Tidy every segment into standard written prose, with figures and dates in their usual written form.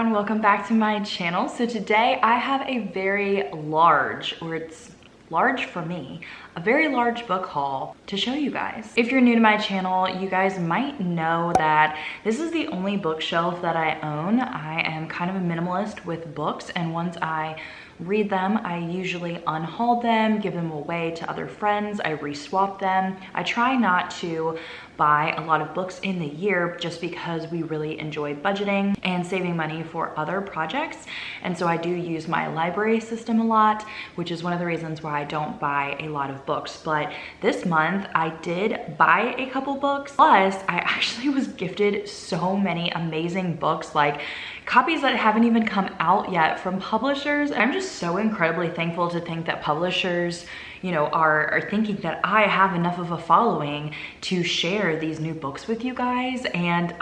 everyone, welcome back to my channel. So today I have a very large, or it's large for me, a very large book haul to show you guys. If you're new to my channel, you guys might know that this is the only bookshelf that I own. I am kind of a minimalist with books, and once I read them, I usually unhaul them, give them away to other friends, I re-swap them. I try not to buy a lot of books in the year just because we really enjoy budgeting and saving money for other projects. And so I do use my library system a lot, which is one of the reasons why I don't buy a lot of books. But this month I did buy a couple books, plus I actually was gifted so many amazing books, like copies that haven't even come out yet from publishers. I'm just so incredibly thankful to think that publishers, you know, are thinking that I have enough of a following to share these new books with you guys. And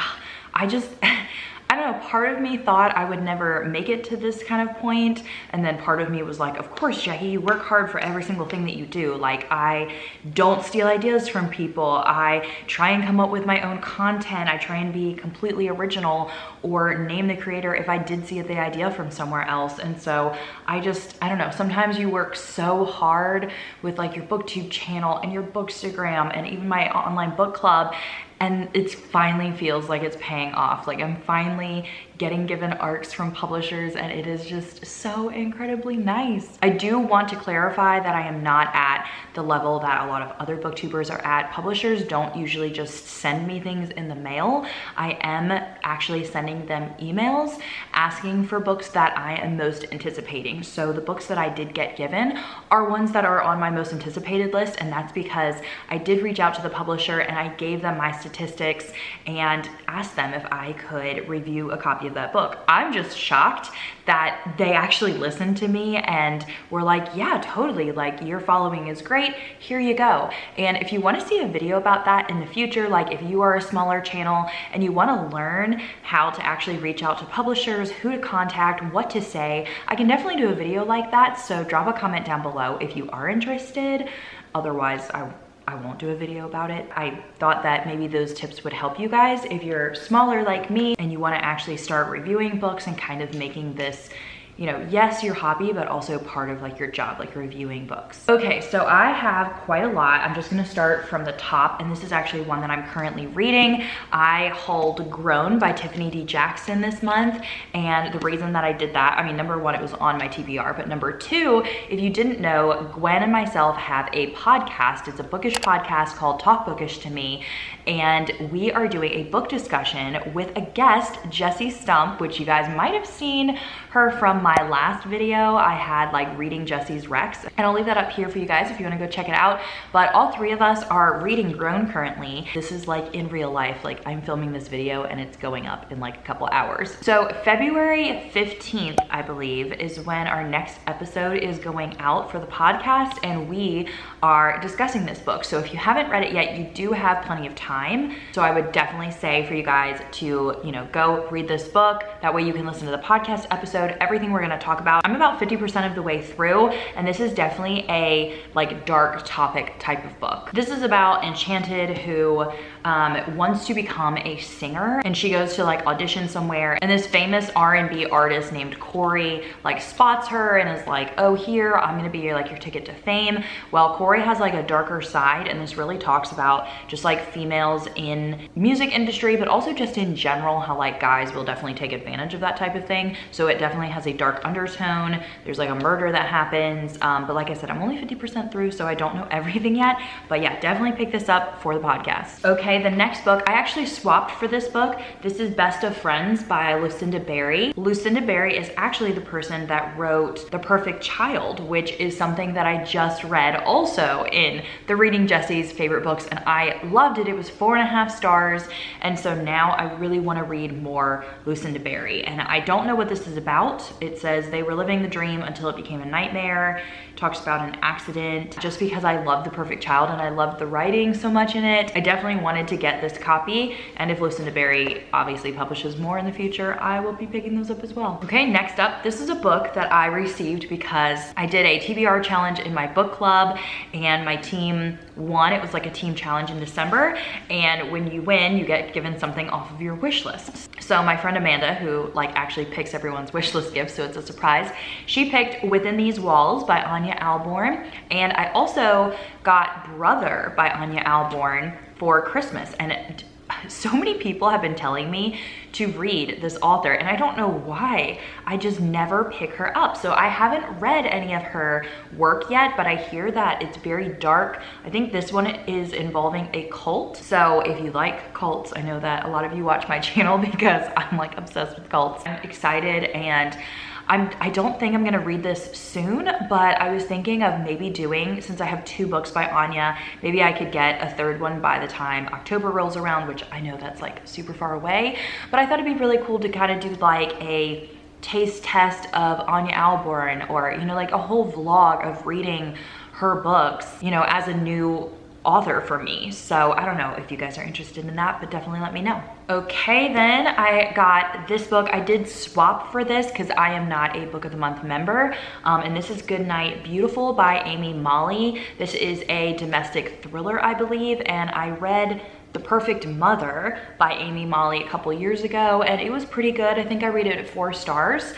I just, I don't know, part of me thought I would never make it to this kind of point, and then part of me was like, of course, Jackie, you work hard for every single thing that you do. Like, I don't steal ideas from people. I try and come up with my own content. I try and be completely original or name the creator if I did see the idea from somewhere else. And so I don't know, sometimes you work so hard with like your BookTube channel and your Bookstagram and even my online book club, and it finally feels like it's paying off. Like, I'm finally getting given ARCs from publishers, and it is just so incredibly nice. I do want to clarify that I am not at the level that a lot of other booktubers are at. Publishers don't usually just send me things in the mail. I am actually sending them emails asking for books that I am most anticipating. So the books that I did get given are ones that are on my most anticipated list, and that's because I did reach out to the publisher and I gave them my statistics and asked them if I could review a copy of that book. I'm just shocked that they actually listened to me and were like, yeah, totally, like, your following is great, here you go. And if you want to see a video about that in the future, like if you are a smaller channel and you want to learn how to actually reach out to publishers, who to contact, what to say, I can definitely do a video like that. So drop a comment down below if you are interested. Otherwise, I won't do a video about it. I thought that maybe those tips would help you guys if you're smaller like me and you want to actually start reviewing books and kind of making this, you know, yes, your hobby, but also part of like your job, like reviewing books. Okay, so I have quite a lot. I'm just gonna start from the top, and this is actually one that I'm currently reading. I hauled Grown by Tiffany D. Jackson this month, and the reason that I did that, I mean, number one, it was on my TBR, but number two, if you didn't know, Gwen and myself have a podcast. It's a bookish podcast called Talk Bookish to Me, and we are doing a book discussion with a guest, Jessie Stump, which you guys might have seen her from my last video. I had like reading Jessie's Recs, and I'll leave that up here for you guys if you want to go check it out. But all three of us are reading Grown currently. This is like in real life, like I'm filming this video and it's going up in like a couple hours. So February 15th, I believe, is when our next episode is going out for the podcast, and we are discussing this book. So if you haven't read it yet, you do have plenty of time. So I would definitely say for you guys to, you know, go read this book. That way you can listen to the podcast episode, everything we're gonna talk about. I'm about 50% of the way through, and this is definitely a like dark topic type of book. This is about Enchanted, who wants to become a singer, and she goes to like audition somewhere, and this famous R&B artist named Corey like spots her and is like, oh, here, I'm gonna be like your ticket to fame. Well, Corey has like a darker side, and this really talks about just like females in music industry, but also just in general, how like guys will definitely take advantage of that type of thing. So it definitely has a dark undertone. There's like a murder that happens, but like I said, I'm only 50% through, so I don't know everything yet. But yeah, definitely pick this up for the podcast. Okay, the next book, I actually swapped for this book. This is Best of Friends by Lucinda Berry. Lucinda Berry is actually the person that wrote The Perfect Child, which is something that I just read also in the Reading Jessie's favorite books, and I loved it. It was 4.5 stars, and so now I really want to read more Lucinda Berry, and I don't know what this is about. It It says they were living the dream until it became a nightmare. It talks about an accident. Just because I love The Perfect Child and I loved the writing so much in it, I definitely wanted to get this copy. And if Lucinda Berry obviously publishes more in the future, I will be picking those up as well. Okay, next up, this is a book that I received because I did a TBR challenge in my book club and my team won. It was like a team challenge in December. And when you win, you get given something off of your wish list. So my friend Amanda, who like actually picks everyone's wish list gifts, so it's a surprise, she picked Within These Walls by Anya Alborn. And I also got Brother by Anya Alborn for Christmas. And so many people have been telling me to read this author, and I don't know why. I just never pick her up. So I haven't read any of her work yet, but I hear that it's very dark. I think this one is involving a cult. So if you like cults, I know that a lot of you watch my channel because I'm like obsessed with cults. I'm excited, and I don't think I'm gonna read this soon, but I was thinking of maybe doing, since I have 2 books by Anya, maybe I could get a 3rd one by the time October rolls around, which I know that's like super far away, but I thought it'd be really cool to kind of do like a taste test of Anya Alborn, or, you know, like a whole vlog of reading her books, you know, as a new author for me. So I don't know if you guys are interested in that, but definitely let me know. Okay, then I got this book. I did swap for this because I am not a Book of the Month member. And this is Goodnight Beautiful by Amy Molly. This is a domestic thriller, I believe, and I read The Perfect Mother by Amy Molly a couple years ago, and it was pretty good. I think I rated it 4 stars.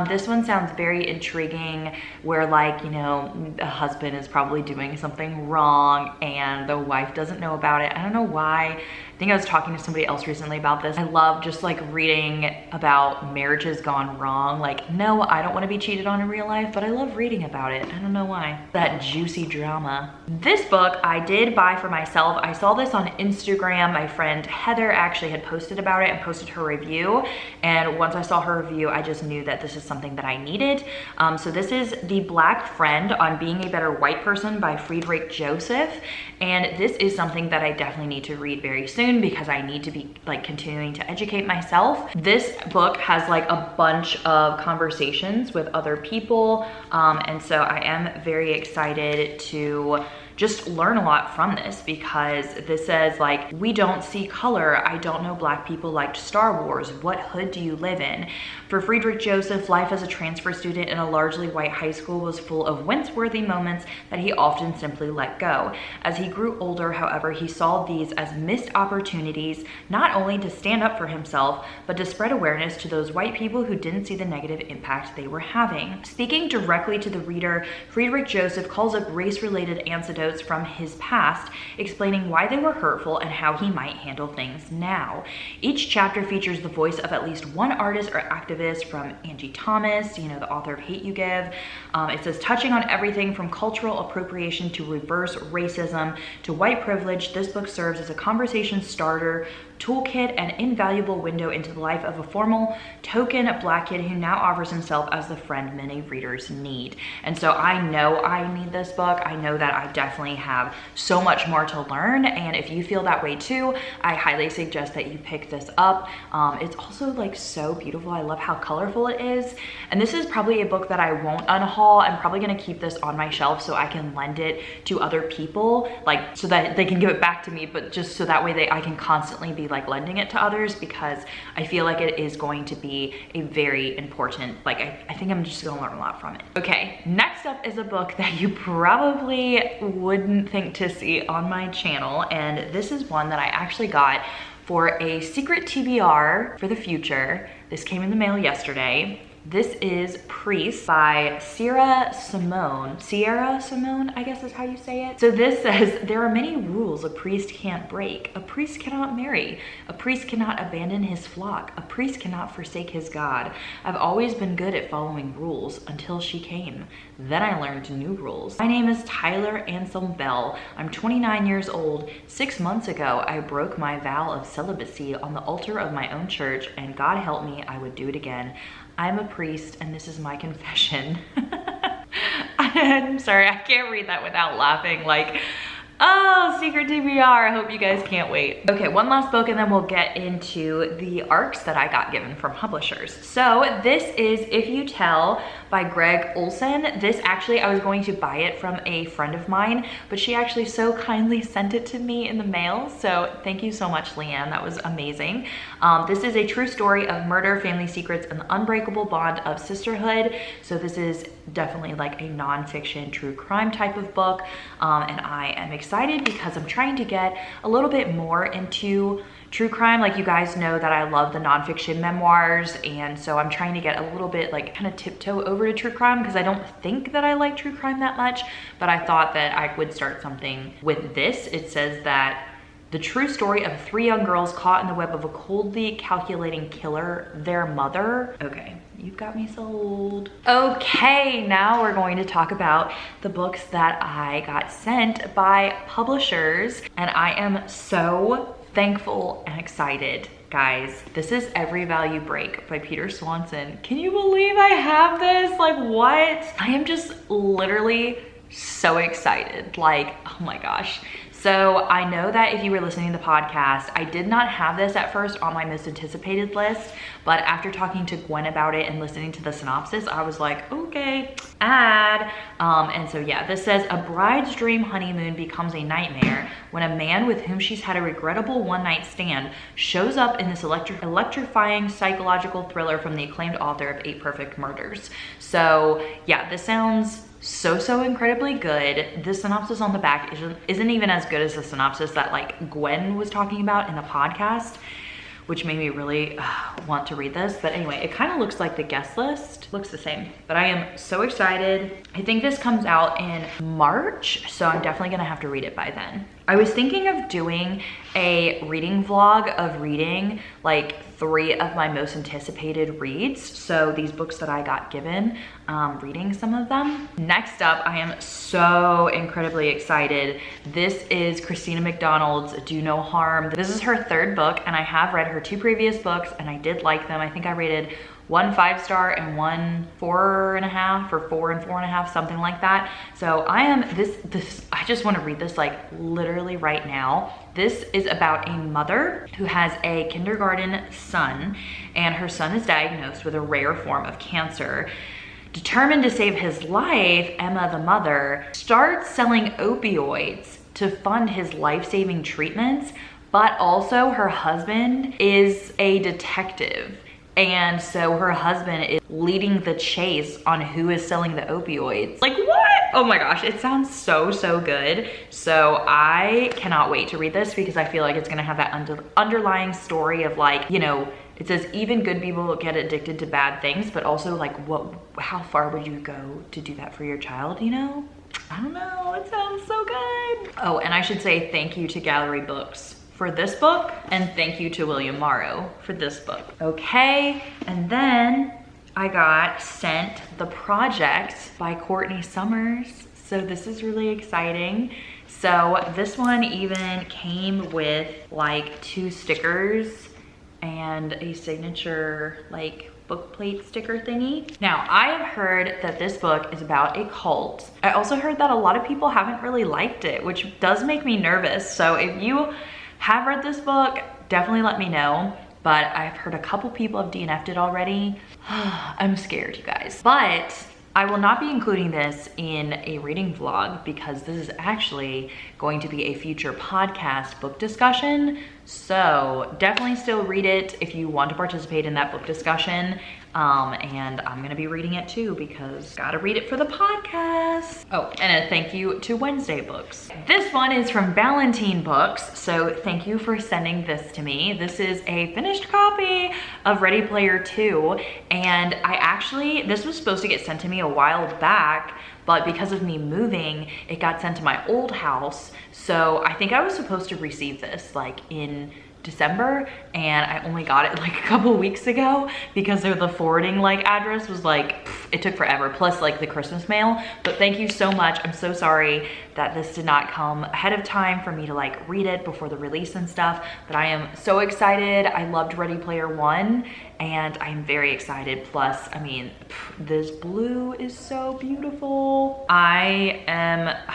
This one sounds very intriguing, where like, you know, the husband is probably doing something wrong and the wife doesn't know about it. I don't know why. I think I was talking to somebody else recently about this. I love just like reading about marriages gone wrong. Like, no, I don't want to be cheated on in real life, but I love reading about it. I don't know why. That juicy drama. This book I did buy for myself. I saw this on Instagram. My friend Heather actually had posted about it and posted her review. And once I saw her review, I just knew that this is something that I needed. So this is The Black Friend on Being a Better White Person by Friedrich Joseph. And this is something that I definitely need to read very soon, because I need to be like continuing to educate myself. This book has like a bunch of conversations with other people, and so I am very excited to just learn a lot from this, because this says like, we don't see color. I don't know Black people liked Star Wars. What hood do you live in? For Friedrich Joseph, life as a transfer student in a largely white high school was full of wince-worthy moments that he often simply let go. As he grew older, however, he saw these as missed opportunities, not only to stand up for himself, but to spread awareness to those white people who didn't see the negative impact they were having. Speaking directly to the reader, Friedrich Joseph calls up race-related anecdotes from his past, explaining why they were hurtful and how he might handle things now. Each chapter features the voice of at least one artist or activist, from Angie Thomas, you know, the author of Hate U Give. It says, touching on everything from cultural appropriation to reverse racism to white privilege, this book serves as a conversation starter, toolkit, and invaluable window into the life of a formal token Black kid who now offers himself as the friend many readers need. And so I know I need this book. I know that I definitely have so much more to learn, and if you feel that way too, I highly suggest that you pick this up. It's also like so beautiful. I love how colorful it is, and this is probably a book that I won't unhaul. I'm probably gonna keep this on my shelf so I can lend it to other people, like so that they can give it back to me, but just so that way I can constantly be like lending it to others, because I feel like it is going to be a very important, like I think I'm just gonna learn a lot from it. Okay, next up is a book that you probably wouldn't think to see on my channel, and this is one that I actually got for a secret TBR for the future. This came in the mail yesterday. This is Priest by Sierra Simone, I guess is how you say it. So this says, there are many rules a priest can't break. A priest cannot marry. A priest cannot abandon his flock. A priest cannot forsake his God. I've always been good at following rules until she came. Then I learned new rules. My name is Tyler Anselm Bell. I'm 29 years old. 6 months ago, I broke my vow of celibacy on the altar of my own church, and God help me, I would do it again. I'm a priest, and this is my confession. I'm sorry, I can't read that without laughing. Like, Oh, secret TBR. I hope you guys can't wait. Okay, one last book and then we'll get into the ARCs that I got given from publishers. So this is If You Tell by Greg Olson. This actually, I was going to buy it from a friend of mine, but she actually so kindly sent it to me in the mail. So thank you so much, Leanne. That was amazing. This is a true story of murder, family secrets, and the unbreakable bond of sisterhood. So this is definitely like a nonfiction true crime type of book. And I am excited because I'm trying to get a little bit more into true crime. Like, you guys know that I love the nonfiction memoirs, and so I'm trying to get a little bit like kind of tiptoe over to true crime because I don't think that I like true crime that much, but I thought that I would start something with this. It says that the true story of 3 young girls caught in the web of a coldly calculating killer, their mother. Okay, you've got me sold. Okay, now we're going to talk about the books that I got sent by publishers, and I am so thankful and excited. Guys, this is Every Value Break by Peter Swanson. Can you believe I have this? Like, what? I am just literally so excited. Like, oh my gosh. So I know that if you were listening to the podcast, I did not have this at first on my most anticipated list, but after talking to Gwen about it and listening to the synopsis, I was like, okay, add. And so yeah, this says, a bride's dream honeymoon becomes a nightmare when a man with whom she's had a regrettable one-night stand shows up in this electrifying psychological thriller from the acclaimed author of 8 Perfect Murders. So yeah, this sounds so incredibly good. The synopsis on the back isn't even as good as the synopsis that like Gwen was talking about in the podcast, which made me really want to read this. But anyway, it kind of looks like the guest list. Looks the same, but I am so excited. I think this comes out in March, so I'm definitely gonna have to read it by then. I was thinking of doing a reading vlog of reading like 3 of my most anticipated reads. So these books that I got given, reading some of them. Next up, I am so incredibly excited. This is Christina McDonald's Do No Harm. This is her 3rd book, and I have read her 2 previous books and I did like them. I think I rated 1 5-star and 1 4.5 or 4 and 4.5, something like that. So I am I just want to read this like literally right now. This is about a mother who has a kindergarten son, and her son is diagnosed with a rare form of cancer. Determined to save his life, Emma, the mother, starts selling opioids to fund his life-saving treatments, but also her husband is a detective. And so her husband is leading the chase on who is selling the opioids. Like, what? Oh my gosh, it sounds so good. So I cannot wait to read this because I feel like it's gonna have that underlying story of like, you know, it says even good people get addicted to bad things, but also like how far would you go to do that for your child, you know? I don't know, it sounds so good. Oh, and I should say thank you to Gallery Books for this book, and thank you to William Morrow for this book. Okay, and then I got sent The Project by Courtney Summers. So this is really exciting. So this one even came with like 2 stickers and a signature like book plate sticker thingy. Now, I have heard that this book is about a cult. I also heard that a lot of people haven't really liked it, which does make me nervous. So if you have read this book, definitely let me know. But I've heard a couple people have DNF'd it already. I'm scared, you guys. But I will not be including this in a reading vlog because this is actually going to be a future podcast book discussion. So definitely still read it if you want to participate in that book discussion. And I'm gonna be reading it too because gotta read it for the podcast. Oh, and a thank you to Wednesday Books. This one is from Ballantine Books, so thank you for sending this to me. This is a finished copy of Ready Player 2, and this was supposed to get sent to me a while back, but because of me moving, it got sent to my old house. So I think I was supposed to receive this like in December, and I only got it like a couple weeks ago because the forwarding like address was like, it took forever, plus like the Christmas mail. But thank you so much. I'm so sorry that this did not come ahead of time for me to like read it before the release and stuff, but I am so excited. I loved Ready Player One and I'm very excited. Plus, I mean, this blue is so beautiful. I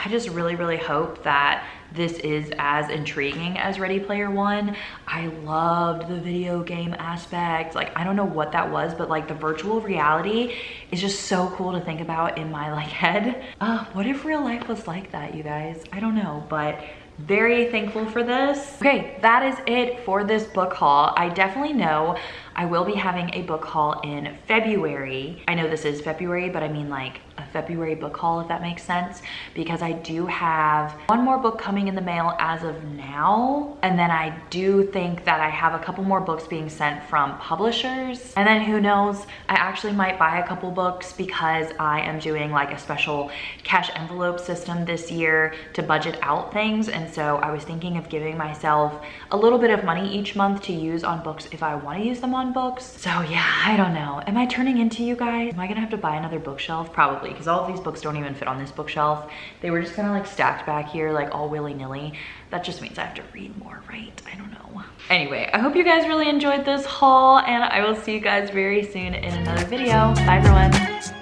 just really hope that this is as intriguing as Ready Player One. I loved the video game aspect. Like, I don't know what that was, but like the virtual reality is just so cool to think about in my like head. What if real life was like that, you guys? I don't know, but very thankful for this. Okay, that is it for this book haul. I definitely know I will be having a book haul in February. I know this is February, but I mean like a February book haul, if that makes sense, because I do have one more book coming in the mail as of now. And then I do think that I have a couple more books being sent from publishers. And then who knows, I actually might buy a couple books because I am doing like a special cash envelope system this year to budget out things. And so I was thinking of giving myself a little bit of money each month to use on books if I want to use them on books. So yeah, I don't know. Am I turning into you guys? Am I gonna have to buy another bookshelf? Probably, because all of these books don't even fit on this bookshelf. They were just kind of like stacked back here, like all willy-nilly. That just means I have to read more, right? I don't know. Anyway, I hope you guys really enjoyed this haul, and I will see you guys very soon in another video. Bye everyone.